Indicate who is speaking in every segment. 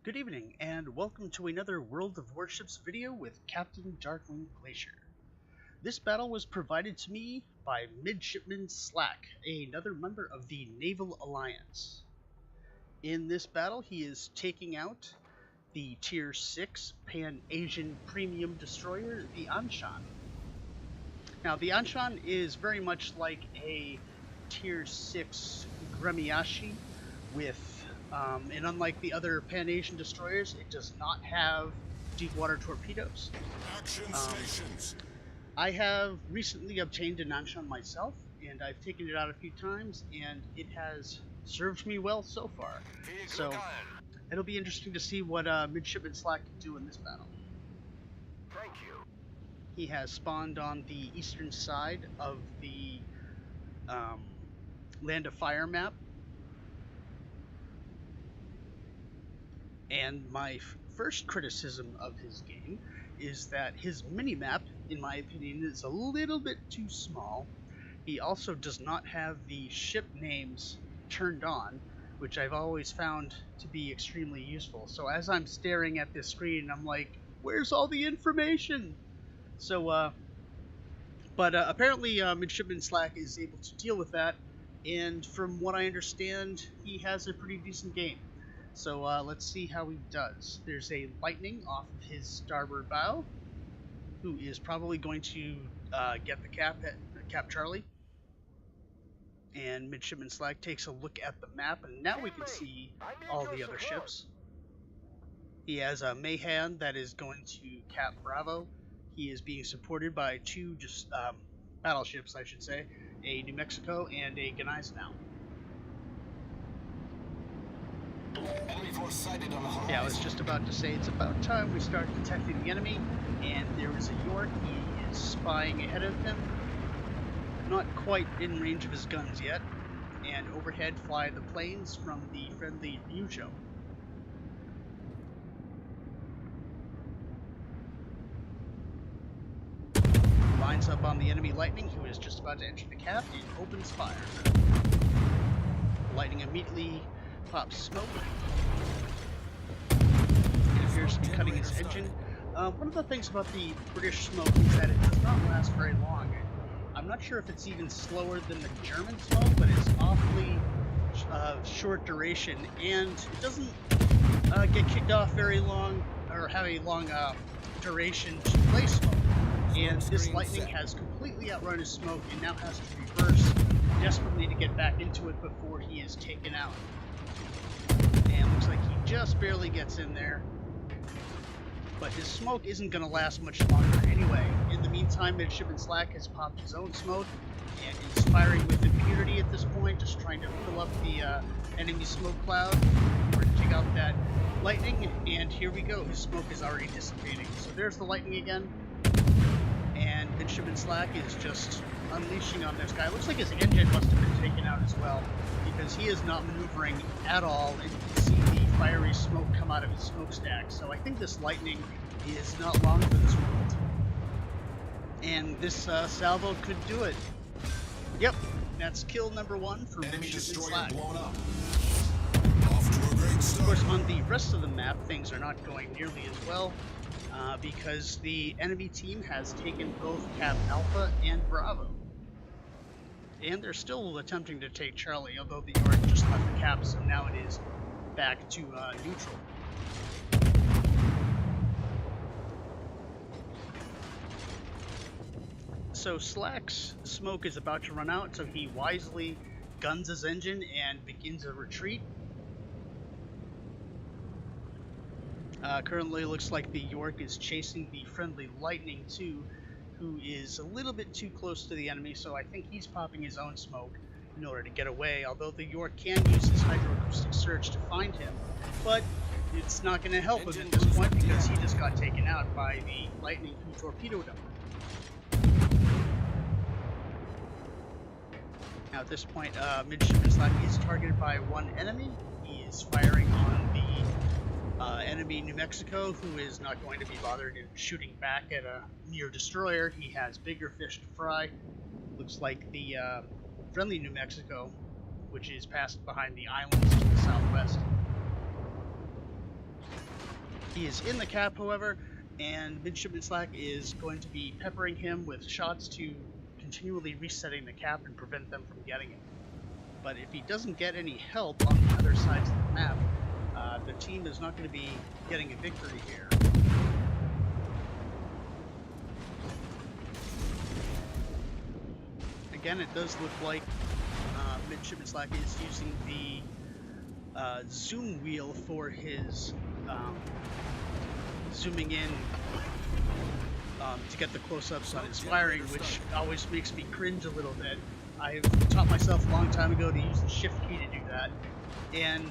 Speaker 1: Good evening, and welcome to another World of Warships video with Captain Darkwingglacier. This battle was provided to me by Midshipman Slack, another member of the Naval Alliance. In this battle, he is taking out the Tier 6 Pan-Asian Premium Destroyer, the Anshan. Now, the Anshan is very much like a Tier 6 Gremiashi with and unlike the other Pan-Asian destroyers, it does not have deep water torpedoes.
Speaker 2: Action stations.
Speaker 1: I have recently obtained an Anshan myself, and I've taken it out a few times, and it has served me well so far. So it'll be interesting to see what Midshipman Slack can do in this battle.
Speaker 2: Thank you.
Speaker 1: He has spawned on the eastern side of the Land of Fire map. And my first criticism of his game is that his mini-map, in my opinion, is a little bit too small. He also does not have the ship names turned on, which I've always found to be extremely useful. So as I'm staring at this screen, I'm like, where's all the information? So, apparently Midshipman Slack is able to deal with that, and from what I understand, he has a pretty decent game. So let's see how he does. There's a lightning off of his starboard bow, who is probably going to get the Cap Charlie. And Midshipman Slack takes a look at the map, and now we can see all the other ships. He has a Mayhan that is going to Cap Bravo. He is being supported by two battleships, I should say, a New Mexico and a Gneisenau. Yeah, I was just about to say it's about time we start detecting the enemy, and there is a York. He is spying ahead of him, not quite in range of his guns yet, and overhead fly the planes from the friendly Ryujo. Lines up on the enemy Lightning, who is just about to enter the cap, and opens fire. Lightning immediately pops smoke. It appears to be cutting his engine. One of the things about the British smoke is that it does not last very long. I'm not sure if it's even slower than the German smoke, but it's awfully short duration, and it doesn't get kicked off very long, or have a long duration to play smoke. And this Lightning has completely outrun his smoke and now has to reverse desperately to get back into it before he is taken out. And looks like he just barely gets in there. But his smoke isn't going to last much longer anyway. In the meantime, Midshipman Slack has popped his own smoke and is firing with impunity at this point, just trying to fill up the enemy smoke cloud in order to take out that Lightning. And here we go, his smoke is already dissipating. So there's the Lightning again. And Midshipman Slack is just unleashing on this guy. Looks like his engine must have been taken out as well, because he is not maneuvering at all, and you can see the fiery smoke come out of his smokestack. So I think this Lightning is not long for this world. And this salvo could do it. Yep, that's kill number one for Midshipman Slack. Of course, on the rest of the map, things are not going nearly as well. Because the enemy team has taken both Cap Alpha and Bravo. And they're still attempting to take Charlie, although the York just left the Cap, so now it is back to neutral. So Slack's smoke is about to run out, so he wisely guns his engine and begins a retreat. Currently looks like the York is chasing the friendly Lightning too, who is a little bit too close to the enemy, so I think he's popping his own smoke in order to get away, although the York can use his hydroacoustic search to find him. But it's not going to help him at this point because he just got taken out by the Lightning who torpedoed him. Now at this point, Midshipman Slack is targeted by one enemy. He is firing on the enemy New Mexico, who is not going to be bothered in shooting back at a near destroyer. He has bigger fish to fry. Looks like the friendly New Mexico, which is passed behind the islands to the southwest. He is in the cap, however, and Midshipman Slack is going to be peppering him with shots to continually resetting the cap and prevent them from getting it. But if he doesn't get any help on the other sides of the map, the team is not going to be getting a victory here. Again, it does look like Midshipman Slack is using the zoom wheel for his zooming in to get the close-ups on his firing, which always makes me cringe a little bit. I've taught myself a long time ago to use the shift key to do that, and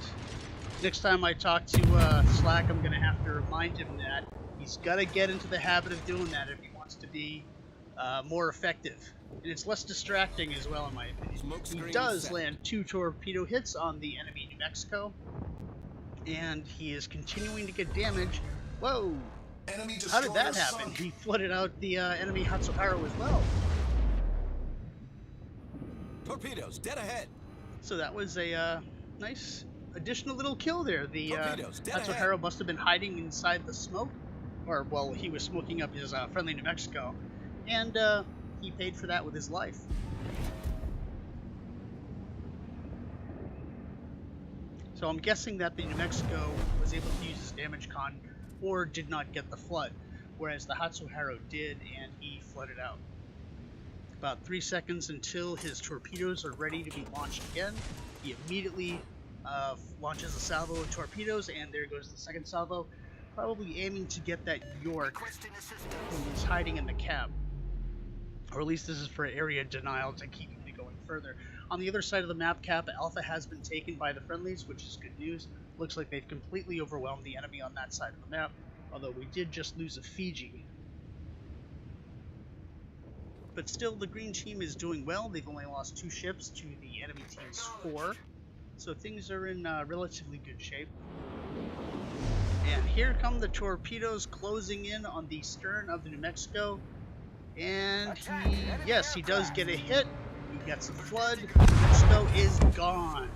Speaker 1: next time I talk to Slack, I'm going to have to remind him that he's got to get into the habit of doing that if he wants to be more effective. And it's less distracting as well, in my opinion. He does land 2 torpedo hits on the enemy New Mexico, and he is continuing to get damage. Whoa! How did that happen? He flooded out the enemy Hatsuharu as well.
Speaker 3: Torpedoes, dead ahead.
Speaker 1: So that was a nice additional little kill there. The Hatsuharu must have been hiding inside the smoke, or well, he was smoking up his friendly New Mexico, and he paid for that with his life. So I'm guessing that the New Mexico was able to use his damage con or did not get the flood, whereas the Hatsuharu did, and he flooded out. About 3 seconds until his torpedoes are ready to be launched again. He immediately launches a salvo of torpedoes, and there goes the second salvo, probably aiming to get that York who is hiding in the cap. Or at least this is for area denial to keep him from going further. On the other side of the map cap, Alpha has been taken by the friendlies, which is good news. Looks like they've completely overwhelmed the enemy on that side of the map, although we did just lose a Fiji. But still, the green team is doing well. They've only lost 2 ships to the enemy team's 4, so things are in relatively good shape. And here come the torpedoes closing in on the stern of the New Mexico. And yes, he does get a hit. He gets a flood. Mexico is gone.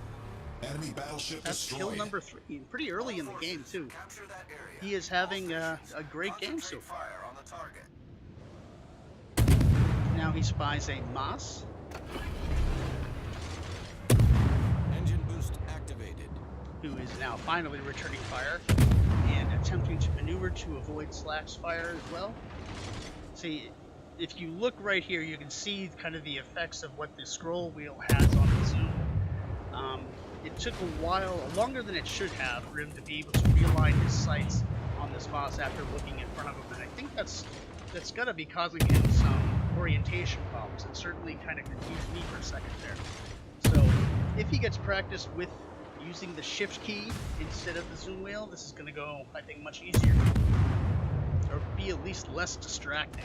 Speaker 2: Enemy battleship
Speaker 1: That's
Speaker 2: destroyed.
Speaker 1: kill number 3. Pretty early in the game, too. He is having a great game so far. Now he spies a Mas.
Speaker 3: Engine boost activated.
Speaker 1: Who is now finally returning fire and attempting to maneuver to avoid Slack's fire as well. See, if you look right here, you can see kind of the effects of what the scroll wheel has on the zoom. It took a while, longer than it should have, for him to be able to realign his sights on this boss after looking in front of him, and I think that's got to be causing him some orientation problems. It certainly kind of confused me for a second there. So, if he gets practice with using the shift key instead of the zoom wheel, this is going to go, I think, much easier, or be at least less distracting.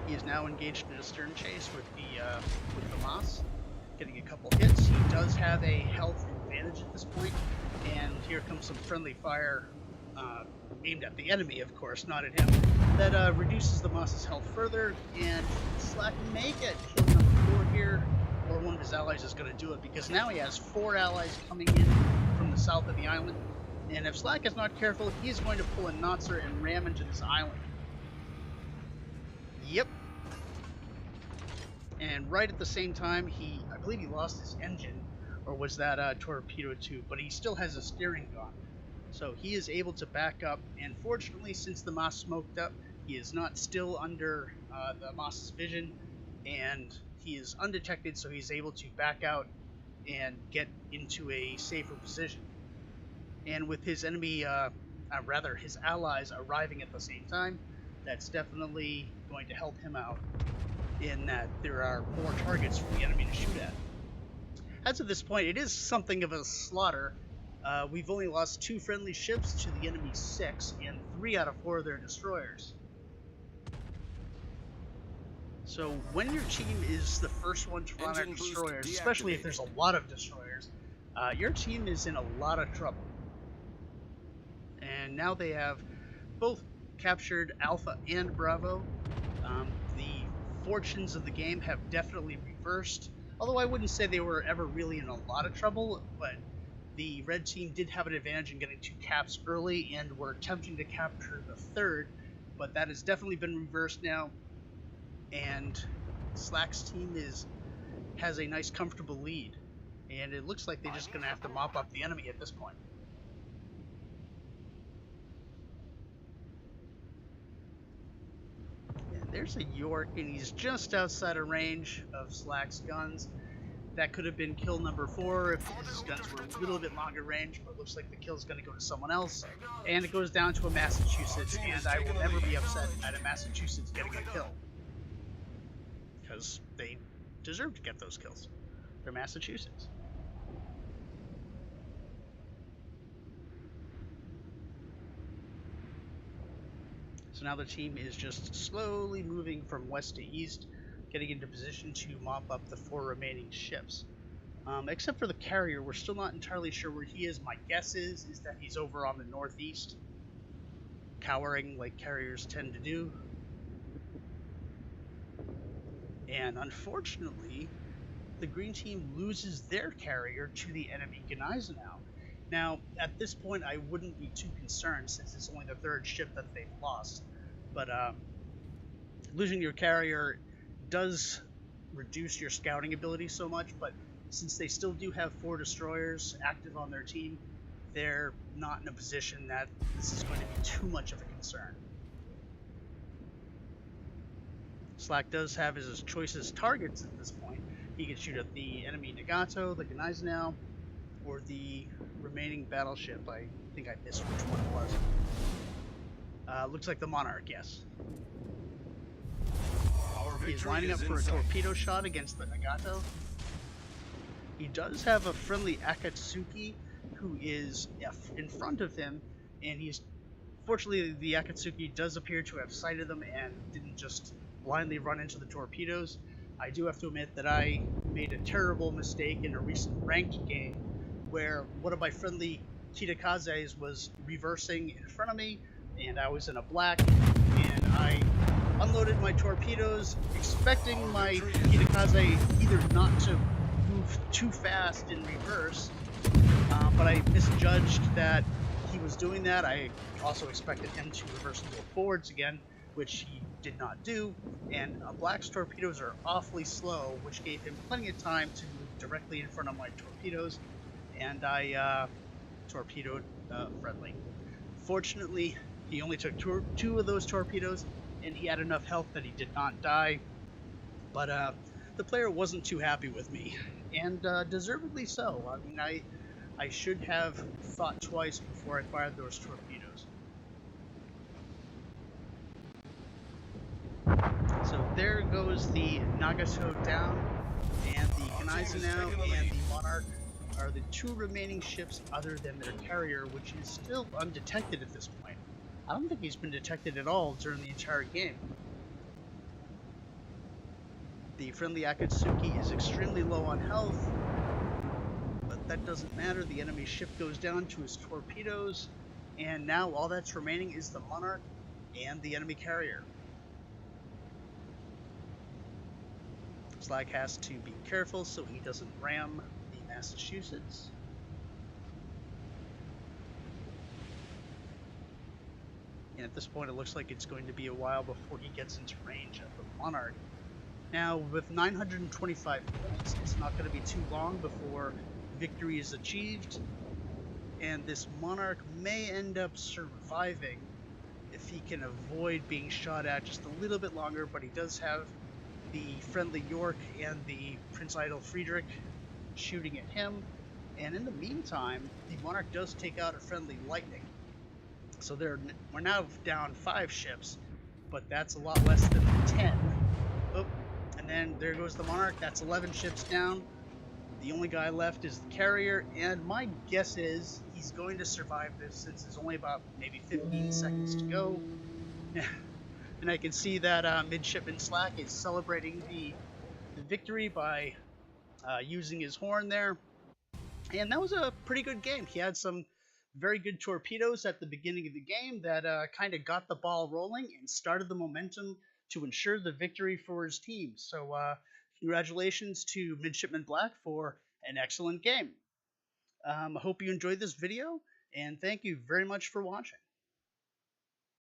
Speaker 1: He is now engaged in a stern chase with the Mas, getting a couple hits. He does have a health advantage at this point, and here comes some friendly fire aimed at the enemy, of course, not at him. That reduces the Mas's health further, and Slack may get kill number 4 here, or one of his allies is going to do it, because now he has 4 allies coming in from the south of the island, and if Slack is not careful, he is going to pull a Notzer and ram into this island. Yep. And right at the same time, I believe he lost his engine, or was that torpedo tube, but he still has a steering gun. So he is able to back up, and fortunately, since the Mas smoked up, he is not still under the Mas's vision, and he is undetected, so he's able to back out and get into a safer position. And with his enemy, his allies arriving at the same time, that's definitely going to help him out in that there are more targets for the enemy to shoot at. As of this point, it is something of a slaughter. We've only lost 2 friendly ships to the enemy's 6, and 3 out of 4 of their destroyers. So when your team is the first one to run out of destroyers, especially if there's a lot of destroyers, your team is in a lot of trouble. And now they have both captured Alpha and Bravo. The fortunes of the game have definitely reversed, although I wouldn't say they were ever really in a lot of trouble, but the red team did have an advantage in getting 2 caps early and were attempting to capture the 3rd, but that has definitely been reversed now, and Slack's team has a nice comfortable lead, and it looks like they're just going to have to mop up the enemy at this point. And there's a York, and he's just outside of range of Slack's guns. That could have been kill number 4 if his guns were a little bit longer range, but looks like the kill's going to go to someone else. And it goes down to a Massachusetts, and I will never be upset at a Massachusetts getting a kill, because they deserve to get those kills. They're Massachusetts. So now the team is just slowly moving from west to east, getting into position to mop up the 4 remaining ships. Except for the carrier, we're still not entirely sure where he is. My guess is that he's over on the northeast, cowering like carriers tend to do. And unfortunately, the green team loses their carrier to the enemy Gneisenau. Now, at this point, I wouldn't be too concerned since it's only the 3rd ship that they've lost. But losing your carrier does reduce your scouting ability so much, but since they still do have 4 destroyers active on their team, they're not in a position that this is going to be too much of a concern. Slack does have his choicest targets at this point. He can shoot at the enemy Nagato, the Gneisenau, or the remaining battleship. I think I missed which one it was. Looks like the Monarch, yes. He's lining up for a torpedo shot against the Nagato. He does have a friendly Akatsuki who is in front of him, and fortunately the Akatsuki does appear to have sighted them and didn't just blindly run into the torpedoes. I do have to admit that I made a terrible mistake in a recent ranked game where one of my friendly Kitakazes was reversing in front of me, and I was in a black, and I unloaded my torpedoes, expecting my Kitakaze either not to move too fast in reverse, but I misjudged that he was doing that. I also expected him to reverse and go forwards again, which he did not do, and Black's torpedoes are awfully slow, which gave him plenty of time to move directly in front of my torpedoes, and I torpedoed friendly. Fortunately, he only took 2 of those torpedoes, and he had enough health that he did not die, but the player wasn't too happy with me, and deservedly so. I mean, I should have thought twice before I fired those torpedoes. So there goes the Nagato down, and the Gneisenau and the Monarch are the 2 remaining ships other than their carrier, which is still undetected at this point. I don't think he's been detected at all during the entire game. The friendly Akatsuki is extremely low on health, but that doesn't matter. The enemy ship goes down to his torpedoes, and now all that's remaining is the Monarch and the enemy carrier. Slag has to be careful so he doesn't ram the Massachusetts. And at this point it looks like it's going to be a while before he gets into range of the Monarch. Now with 925 points, it's not going to be too long before victory is achieved, and this Monarch may end up surviving if he can avoid being shot at just a little bit longer, but he does have the friendly York and the Prince Idol Friedrich shooting at him, and in the meantime the Monarch does take out a friendly Lightning. So we're now down 5 ships, but that's a lot less than 10. Oh, and then there goes the Monarch. That's 11 ships down. The only guy left is the carrier, and my guess is he's going to survive this since there's only about maybe 15 seconds to go. And I can see that Midshipman Slack is celebrating the victory by using his horn there. And that was a pretty good game. He had some very good torpedoes at the beginning of the game that kind of got the ball rolling and started the momentum to ensure the victory for his team. So congratulations to Midshipman Black for an excellent game. I hope you enjoyed this video, and thank you very much for watching.